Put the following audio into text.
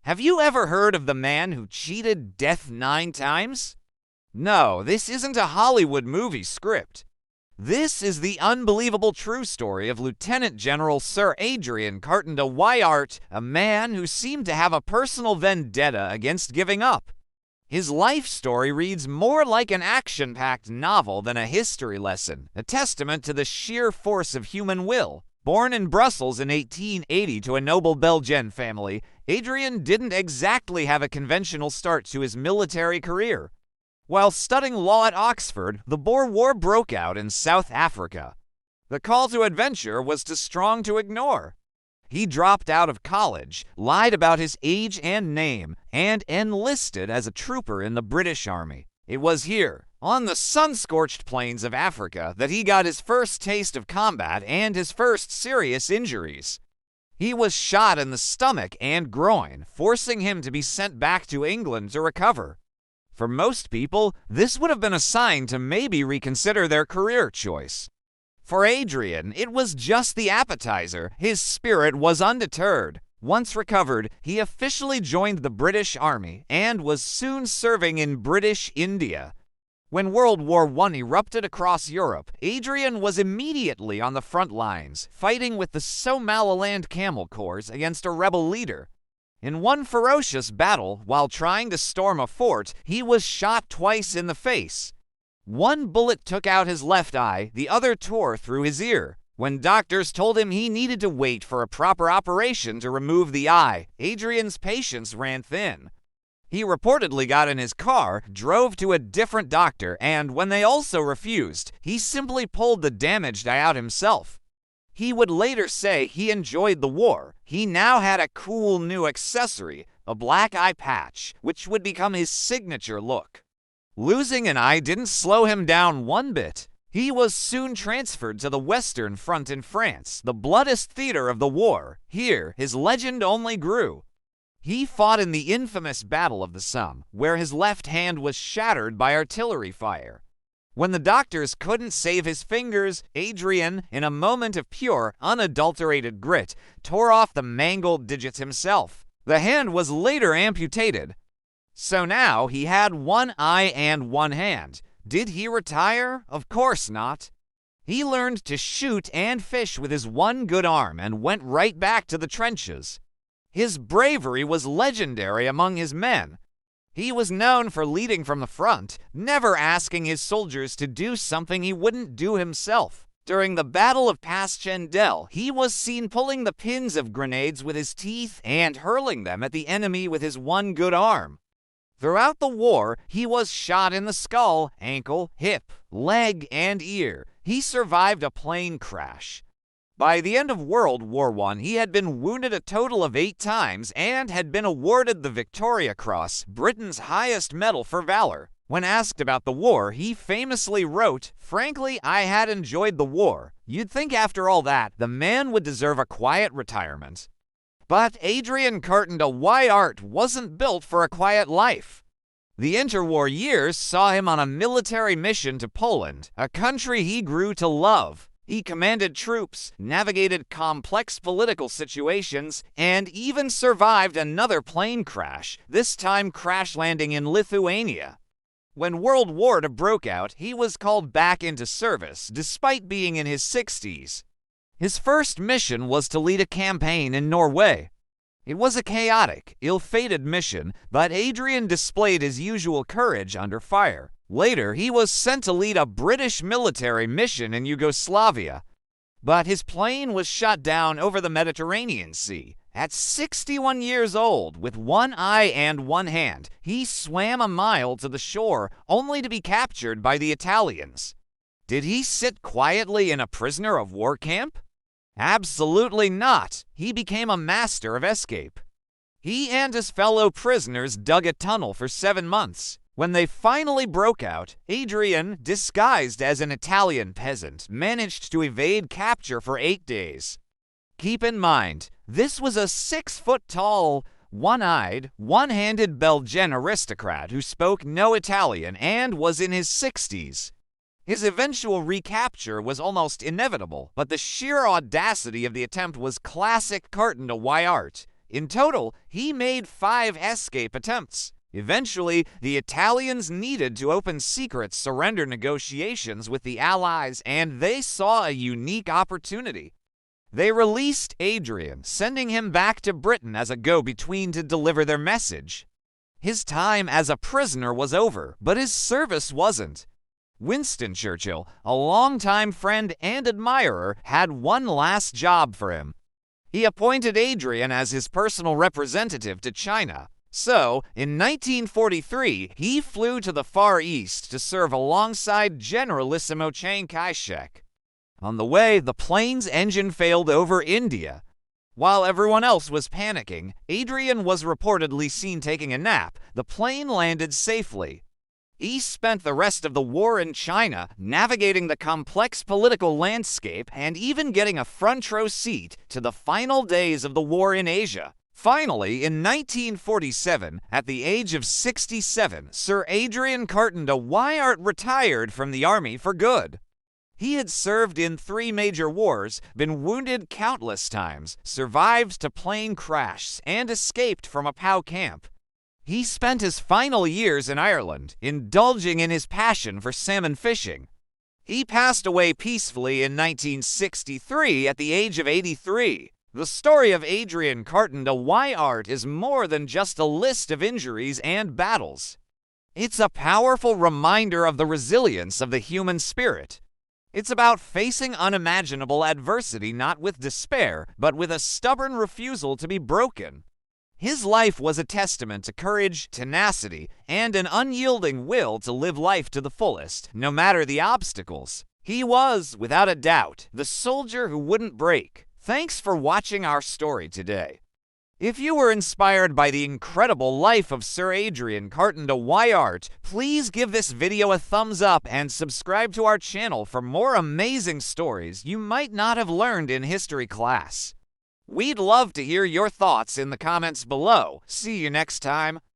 Have you ever heard of the man who cheated death 9 times? No, this isn't a Hollywood movie script. This is the unbelievable true story of Lieutenant General Sir Adrian Carton de Wyatt, a man who seemed to have a personal vendetta against giving up. His life story reads more like an action-packed novel than a history lesson, a testament to the sheer force of human will. Born in Brussels in 1880 to a noble Belgian family, Adrian didn't exactly have a conventional start to his military career. While studying law at Oxford, the Boer War broke out in South Africa. The call to adventure was too strong to ignore. He dropped out of college, lied about his age and name, and enlisted as a trooper in the British Army. It was here, on the sun-scorched plains of Africa, that he got his first taste of combat and his first serious injuries. He was shot in the stomach and groin, forcing him to be sent back to England to recover. For most people, this would have been a sign to maybe reconsider their career choice. For Adrian, it was just the appetizer. His spirit was undeterred. Once recovered, he officially joined the British Army and was soon serving in British India. When World War I erupted across Europe, Adrian was immediately on the front lines, fighting with the Somaliland Camel Corps against a rebel leader. In one ferocious battle, while trying to storm a fort, he was shot twice in the face. One bullet took out his left eye, the other tore through his ear. When doctors told him he needed to wait for a proper operation to remove the eye, Adrian's patience ran thin. He reportedly got in his car, drove to a different doctor, and when they also refused, he simply pulled the damaged eye out himself. He would later say he enjoyed the war. He now had a cool new accessory, a black eye patch, which would become his signature look. Losing an eye didn't slow him down one bit. He was soon transferred to the Western Front in France, the bloodiest theater of the war. Here, his legend only grew. He fought in the infamous Battle of the Somme, where his left hand was shattered by artillery fire. When the doctors couldn't save his fingers, Adrian, in a moment of pure, unadulterated grit, tore off the mangled digits himself. The hand was later amputated. So now he had one eye and one hand. Did he retire? Of course not. He learned to shoot and fish with his one good arm and went right back to the trenches. His bravery was legendary among his men. He was known for leading from the front, never asking his soldiers to do something he wouldn't do himself. During the Battle of Passchendaele, he was seen pulling the pins of grenades with his teeth and hurling them at the enemy with his one good arm. Throughout the war, he was shot in the skull, ankle, hip, leg, and ear. He survived a plane crash. By the end of World War I, he had been wounded a total of 8 times and had been awarded the Victoria Cross, Britain's highest medal for valor. When asked about the war, he famously wrote, "Frankly, I had enjoyed the war. You'd think after all that, the man would deserve a quiet retirement." But Adrian Carton de Wyatt wasn't built for a quiet life. The interwar years saw him on a military mission to Poland, a country he grew to love. He commanded troops, navigated complex political situations, and even survived another plane crash, this time crash landing in Lithuania. When World War II broke out, he was called back into service, despite being in his 60s. His first mission was to lead a campaign in Norway. It was a chaotic, ill-fated mission, but Adrian displayed his usual courage under fire. Later, he was sent to lead a British military mission in Yugoslavia. But his plane was shot down over the Mediterranean Sea. At 61 years old, with one eye and one hand, he swam a mile to the shore, only to be captured by the Italians. Did he sit quietly in a prisoner of war camp? Absolutely not. He became a master of escape. He and his fellow prisoners dug a tunnel for 7 months. When they finally broke out, Adrian, disguised as an Italian peasant, managed to evade capture for 8 days. Keep in mind, this was a 6-foot-tall, one-eyed, one-handed Belgian aristocrat who spoke no Italian and was in his 60s. His eventual recapture was almost inevitable, but the sheer audacity of the attempt was classic Carton de Wyatt. In total, he made 5 escape attempts. Eventually, the Italians needed to open secret surrender negotiations with the Allies, and they saw a unique opportunity. They released Adrian, sending him back to Britain as a go-between to deliver their message. His time as a prisoner was over, but his service wasn't. Winston Churchill, a longtime friend and admirer, had one last job for him. He appointed Adrian as his personal representative to China. So, in 1943, he flew to the Far East to serve alongside Generalissimo Chiang Kai-shek. On the way, the plane's engine failed over India. While everyone else was panicking, Adrian was reportedly seen taking a nap. The plane landed safely. He spent the rest of the war in China, navigating the complex political landscape and even getting a front-row seat to the final days of the war in Asia. Finally, in 1947, at the age of 67, Sir Adrian Carton de Wyatt retired from the army for good. He had served in 3 major wars, been wounded countless times, survived to plane crashes, and escaped from a POW camp. He spent his final years in Ireland, indulging in his passion for salmon fishing. He passed away peacefully in 1963 at the age of 83. The story of Adrian Carton de Wyatt is more than just a list of injuries and battles. It's a powerful reminder of the resilience of the human spirit. It's about facing unimaginable adversity not with despair, but with a stubborn refusal to be broken. His life was a testament to courage, tenacity, and an unyielding will to live life to the fullest, no matter the obstacles. He was, without a doubt, the soldier who wouldn't break. Thanks for watching our story today. If you were inspired by the incredible life of Sir Adrian Carton de Wyatt, please give this video a thumbs up and subscribe to our channel for more amazing stories you might not have learned in history class. We'd love to hear your thoughts in the comments below. See you next time.